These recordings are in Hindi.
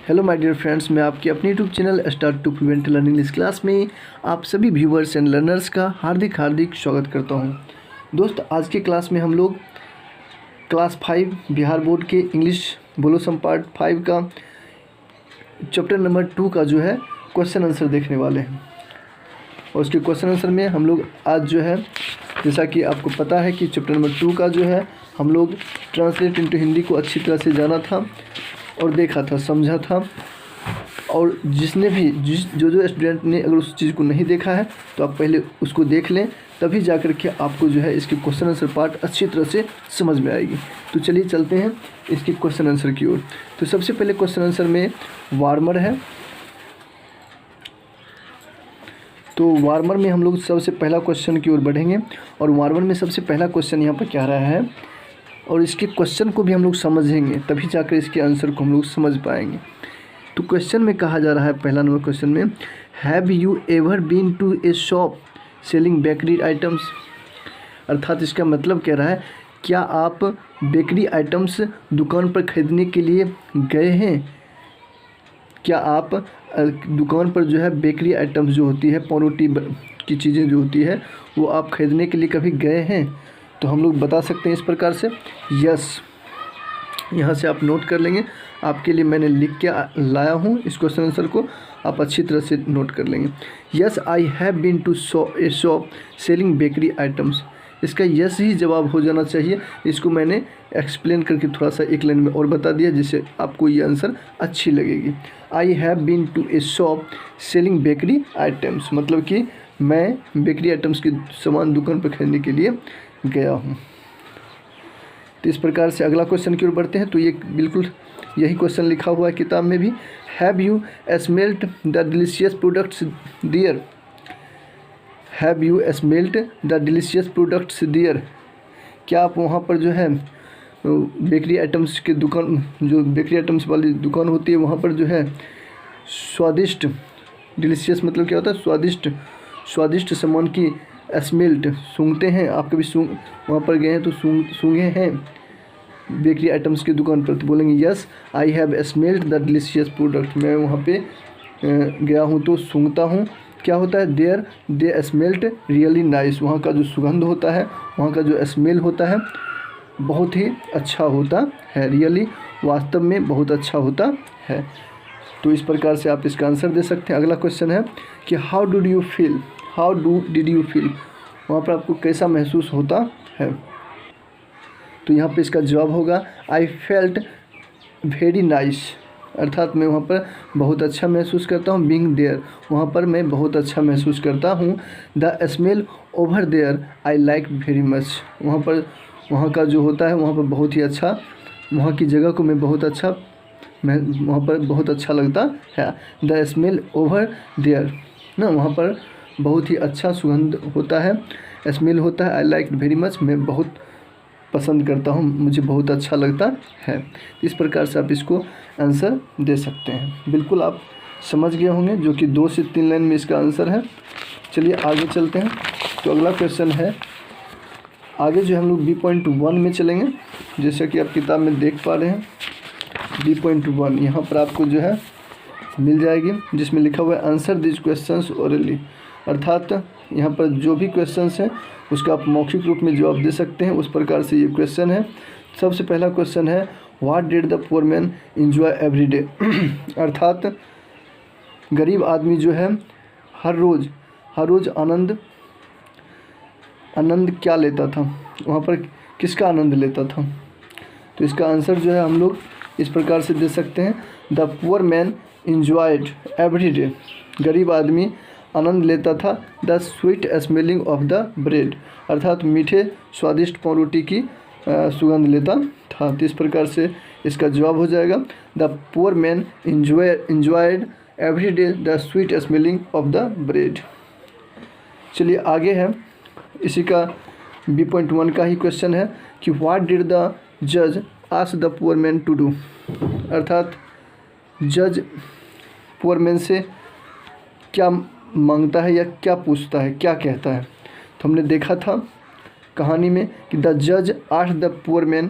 हेलो माय डियर फ्रेंड्स, मैं आपके अपने YouTube channel start to prevent learning English class में आप सभी व्यूवर्स एंड लर्नर्स का हार्दिक स्वागत करता हूं। दोस्त, आज के क्लास में हम लोग क्लास 5 बिहार बोर्ड के इंग्लिश बोलो सम पार्ट 5 का चैप्टर नंबर 2 का जो है क्वेश्चन आंसर देखने वाले हैं। और उसके क्वेश्चन आंसर में हम लोग आज जो है, जैसा कि आपको पता है कि चैप्टर नंबर 2 का जो है हम लोग ट्रांसलेट इनटू हिंदी को अच्छी तरह से जाना था और देखा था, समझा था। और जिसने भी जो स्टूडेंट ने अगर उस चीज़ को नहीं देखा है तो आप पहले उसको देख लें, तभी जा कर के आपको जो है इसके क्वेश्चन आंसर पार्ट अच्छी तरह से समझ में आएगी। तो चलिए चलते हैं इसके क्वेश्चन आंसर की ओर। तो सबसे पहले क्वेश्चन आंसर में वार्मर है। तो वार्मर में हम लोग सबसे पहला क्वेश्चन की ओर बढ़ेंगे और वार्मर में सबसे पहला क्वेश्चन यहाँ पर क्या रहा है और इसके क्वेश्चन को भी हम लोग समझेंगे, तभी जाकर इसके आंसर को हम लोग समझ पाएंगे। तो क्वेश्चन में कहा जा रहा है, पहला नंबर क्वेश्चन में, have you ever been to a shop selling bakery items. अर्थात इसका मतलब कह रहा है, क्या आप बेकरी आइटम्स दुकान पर ख़रीदने के लिए गए हैं? क्या आप दुकान पर जो है बेकरी आइटम्स जो होती है, पाउरोटी की चीज़ें जो होती है, वो आप ख़रीदने के लिए कभी गए हैं? तो हम लोग बता सकते हैं इस प्रकार से, यस। यहाँ से आप नोट कर लेंगे, आपके लिए मैंने लिख के लाया हूँ इस क्वेश्चन आंसर को, आप अच्छी तरह से नोट कर लेंगे। Yes I have been to a shop selling bakery items. इसका यस ही जवाब हो जाना चाहिए। इसको मैंने एक्सप्लेन करके थोड़ा सा एक लाइन में और बता दिया, जिससे आपको ये आंसर अच्छी लगेगी। I have been to a shop selling bakery items, मतलब कि मैं बेकरी आइटम्स की सामान दुकान पर खरीदने के लिए गया हूँ। तो इस प्रकार से अगला क्वेश्चन की ओर बढ़ते हैं। तो ये बिल्कुल यही क्वेश्चन लिखा हुआ है किताब में भी। Have you smelt the delicious products there. Have you smelt the delicious products there. क्या आप वहाँ पर जो है बेकरी आइटम्स की दुकान, जो बेकरी आइटम्स वाली दुकान होती है, वहाँ पर जो है स्वादिष्ट, डिलीशियस मतलब क्या होता है, स्वादिष्ट सामान की स्मेल्ट सूंघते हैं? आप कभी वहाँ पर गए हैं तो सूंघे हैं बेकरी आइटम्स की दुकान पर? तो बोलेंगे yes I have smelt the delicious product. मैं वहाँ पे गया हूँ तो सूंघता हूँ। क्या होता है, there they smelt really nice. वहाँ का जो सुगंध होता है, वहाँ का जो स्मेल होता है, बहुत ही अच्छा होता है। रियली, वास्तव में बहुत अच्छा होता है। तो इस प्रकार से आप इसका आंसर दे सकते हैं। अगला क्वेश्चन है कि हाउ डिड यू फील। वहाँ पर आपको कैसा महसूस होता है? तो यहाँ पे इसका जवाब होगा आई फेल्ट वेरी नाइस। अर्थात मैं वहाँ पर बहुत अच्छा महसूस करता हूँ। बीइंग देयर, वहाँ पर मैं बहुत अच्छा महसूस करता हूँ। The smell over there I like very much. वहाँ का जो होता है, वहाँ पर बहुत ही अच्छा, वहाँ की जगह को मैं वहाँ पर बहुत अच्छा लगता है। द स्मेल ओवर देयर ना, वहाँ पर बहुत ही अच्छा सुगंध होता है, स्मेल होता है। आई लाइक वेरी मच, मैं बहुत पसंद करता हूँ, मुझे बहुत अच्छा लगता है। इस प्रकार से आप इसको आंसर दे सकते हैं। बिल्कुल आप समझ गए होंगे, जो कि 2 से 3 लाइन में इसका आंसर है। चलिए आगे चलते हैं। तो अगला क्वेश्चन है, आगे जो हम लोग B.1 में चलेंगे, जैसा कि आप किताब में देख पा रहे हैं। B.1 यहाँ पर आपको जो है मिल जाएगी, जिसमें लिखा हुआ है आंसर दिस क्वेश्चंस ओरली। अर्थात यहाँ पर जो भी क्वेश्चंस हैं उसका आप मौखिक रूप में जवाब दे सकते हैं। उस प्रकार से ये क्वेश्चन है। सबसे पहला क्वेश्चन है, what did the poor man enjoy every day. अर्थात गरीब आदमी जो है हर रोज़ आनंद क्या लेता था, वहाँ पर किसका आनंद लेता था? तो इसका आंसर जो है हम लोग इस प्रकार से दे सकते हैं, the poor man enjoyed every day. गरीब आदमी आनंद लेता था the sweet smelling of the bread. अर्थात मीठे स्वादिष्ट पाउरोटी की सुगंध लेता था। तो इस प्रकार से इसका जवाब हो जाएगा, the poor man enjoyed every day the sweet smelling of the bread. चलिए आगे है, इसी का B.1 का ही क्वेश्चन है कि व्हाट डिड द जज ask the poor man to do. अर्थात जज पुअर मैन से क्या मांगता है या क्या पूछता है, क्या कहता है? तो हमने देखा था कहानी में कि द जज आस्क्ड द पुअर मैन,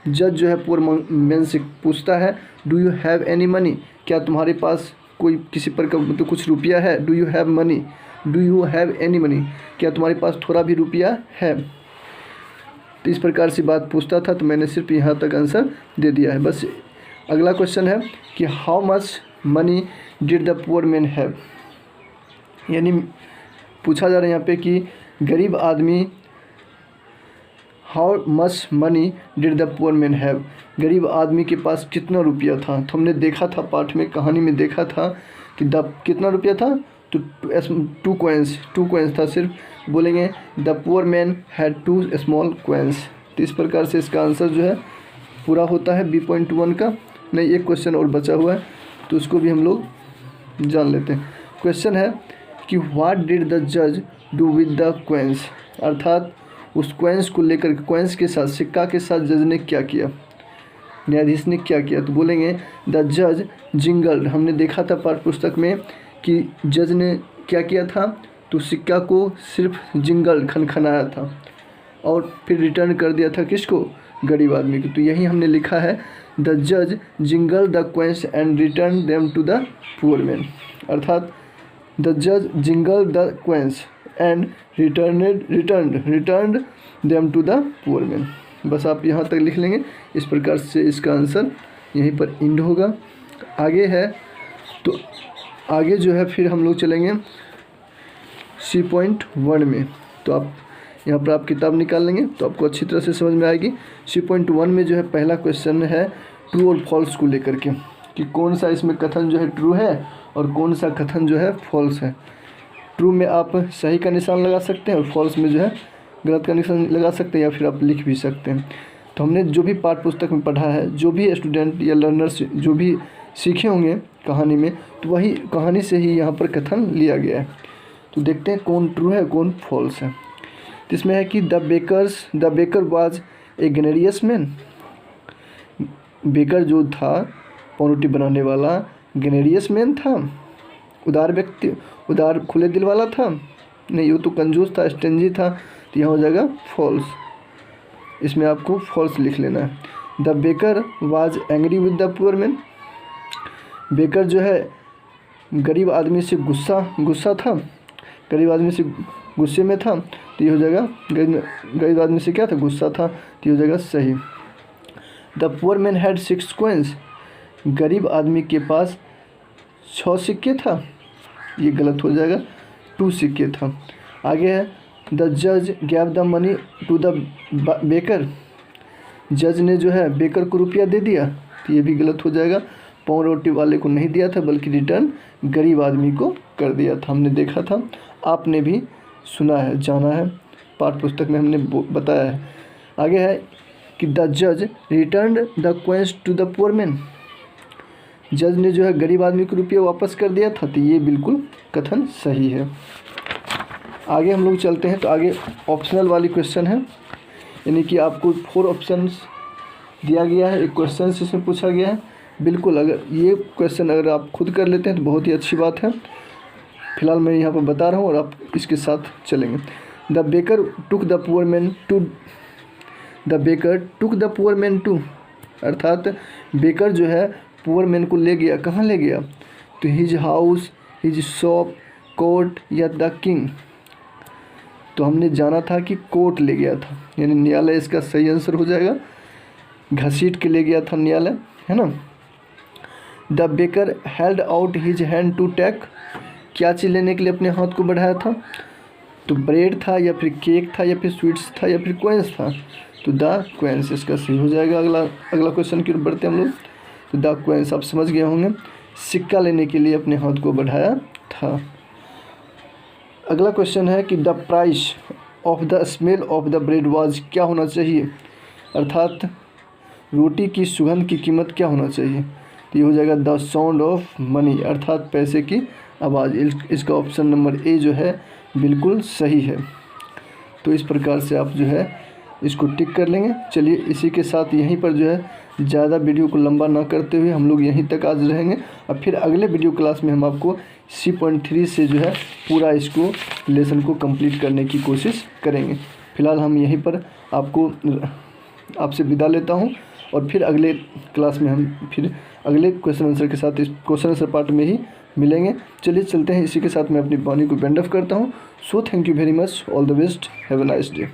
जज जो है पुअर मैन से पूछता है, do you have any money, क्या तुम्हारे पास कोई किसी पर का मतलब कुछ रुपया है। Do you have money, do you have any money, क्या तुम्हारे पास थोड़ा भी रुपया है। तो इस प्रकार से बात पूछता था, तो मैंने सिर्फ यहाँ तक आंसर दे दिया है बस। अगला क्वेश्चन है कि how much money did the poor man have, यानी पूछा जा रहा है यहाँ पे कि गरीब आदमी, how much money did the poor man have, गरीब आदमी के पास कितना रुपया था। तो हमने देखा था पाठ में, कहानी में देखा था कि कितना रुपया था, तो 2 coins था सिर्फ। बोलेंगे the poor man had 2 small coins। तो इस प्रकार से इसका आंसर जो है पूरा होता है B.1 का। नहीं, एक क्वेश्चन और बचा हुआ है, तो उसको भी हम लोग जान लेते हैं। क्वेश्चन है कि व्हाट डिड द जज डू विद द coins, अर्थात उस coins को लेकर, coins के साथ, सिक्का के साथ जज ने क्या किया, न्यायाधीश ने क्या किया। तो बोलेंगे द जज जिंगल्ड। हमने देखा था पाठ्य पुस्तक में कि जज ने क्या किया था, तो सिक्का को सिर्फ जिंगल्ड, खनखनाया था और फिर रिटर्न कर दिया था किसको, गरीब आदमी को। तो यही हमने लिखा है द जज jingle the coins and return them to the poor man, अर्थात द जज jingle the coins and return them to the poor man. बस आप यहाँ तक लिख लेंगे। इस प्रकार से इसका आंसर यहीं पर इंड होगा। आगे है, तो आगे जो है फिर हम लोग चलेंगे C.1 में। तो आप यहाँ पर आप किताब निकाल लेंगे तो आपको अच्छी तरह से समझ में आएगी। C.1 में जो है पहला क्वेश्चन है ट्रू और फॉल्स को लेकर के, कि कौन सा इसमें कथन जो है ट्रू है और कौन सा कथन जो है फॉल्स है। ट्रू में आप सही का निशान लगा सकते हैं और फॉल्स में जो है गलत का निशान लगा सकते हैं, या फिर आप लिख भी सकते हैं। तो हमने जो भी पाठ्य पुस्तक में पढ़ा है, जो भी स्टूडेंट या लर्नर्स जो भी सीखे होंगे कहानी में, तो वही कहानी से ही यहाँ पर कथन लिया गया है। तो देखते हैं कौन ट्रू है कौन फॉल्स है। तो इसमें है कि the baker was a generous man, baker जो था पावरोटी बनाने वाला, गनेरियस मैन था, उदार व्यक्ति, उदार खुले दिल वाला था। नहीं, वो तो कंजूस था, स्टेंजी था। तो यहाँ हो जाएगा फॉल्स, इसमें आपको फॉल्स लिख लेना है। The baker was angry with the poor man, baker जो है गरीब आदमी से गुस्सा था, गरीब आदमी से गुस्से में था। तो ये हो जाएगा गरीब आदमी से क्या था, गुस्सा था। तो ये हो जाएगा सही। The poor man had 6 coins, गरीब आदमी के पास 6 सिक्के था। ये गलत हो जाएगा, 2 सिक्के था। आगे है द जज gave the money to the baker, जज ने जो है बेकर को रुपया दे दिया। तो ये भी गलत हो जाएगा, पाव रोटी वाले को नहीं दिया था बल्कि रिटर्न गरीब आदमी को कर दिया था। हमने देखा था, आपने भी सुना है, जाना है, पाठ्य पुस्तक में हमने बताया है। आगे है कि द जज return the coins to the poor man, जज ने जो है गरीब आदमी को रुपया वापस कर दिया था। तो ये बिल्कुल कथन सही है। आगे हम लोग चलते हैं। तो आगे ऑप्शनल वाली क्वेश्चन है, यानी कि आपको 4 ऑप्शंस दिया गया है, एक क्वेश्चन इसमें पूछा गया है। बिल्कुल अगर ये क्वेश्चन अगर आप खुद कर लेते हैं तो बहुत ही अच्छी बात है। फिलहाल मैं यहाँ पर बता रहा हूँ और आप इसके साथ चलेंगे। The baker took the poor man to, अर्थात बेकर जो है पुअर मैन को ले गया, कहाँ ले गया, तो his house, his shop, court या द किंग। तो हमने जाना था कि कोर्ट ले गया था, यानी न्यायालय इसका सही आंसर हो जाएगा। घसीट के ले गया था न्यायालय, है ना। The baker held out his hand to take, क्या चीज़ लेने के लिए अपने हाथ को बढ़ाया था, तो ब्रेड था या फिर केक था या फिर स्वीट्स था या फिर कॉइन्स था। तो द कॉइन्स इसका सही हो जाएगा। अगला क्वेश्चन की ओर बढ़ते हम लोग। तो द कॉइन्स आप समझ गए होंगे, सिक्का लेने के लिए अपने हाथ को बढ़ाया था। अगला क्वेश्चन है कि the price of the smell of the bread was, क्या होना चाहिए, अर्थात रोटी की सुगंध की कीमत क्या होना चाहिए। तो ये हो जाएगा द साउंड ऑफ मनी, अर्थात पैसे की आवाज़। इसका ऑप्शन नंबर ए जो है बिल्कुल सही है। तो इस प्रकार से आप जो है इसको टिक कर लेंगे। चलिए इसी के साथ यहीं पर जो है ज़्यादा वीडियो को लंबा ना करते हुए हम लोग यहीं तक आज रहेंगे, और फिर अगले वीडियो क्लास में हम आपको C.3 से जो है पूरा इसको लेसन को कंप्लीट करने की कोशिश करेंगे। फिलहाल हम यहीं पर आपसे विदा लेता हूं, और फिर अगले क्लास में हम फिर अगले क्वेश्चन आंसर के साथ इस क्वेश्चन आंसर पार्ट में ही मिलेंगे। चलिए चलते हैं, इसी के साथ मैं अपनी वाणी को बेंड ऑफ करता हूँ। So thank you very much, all the best, have a nice day.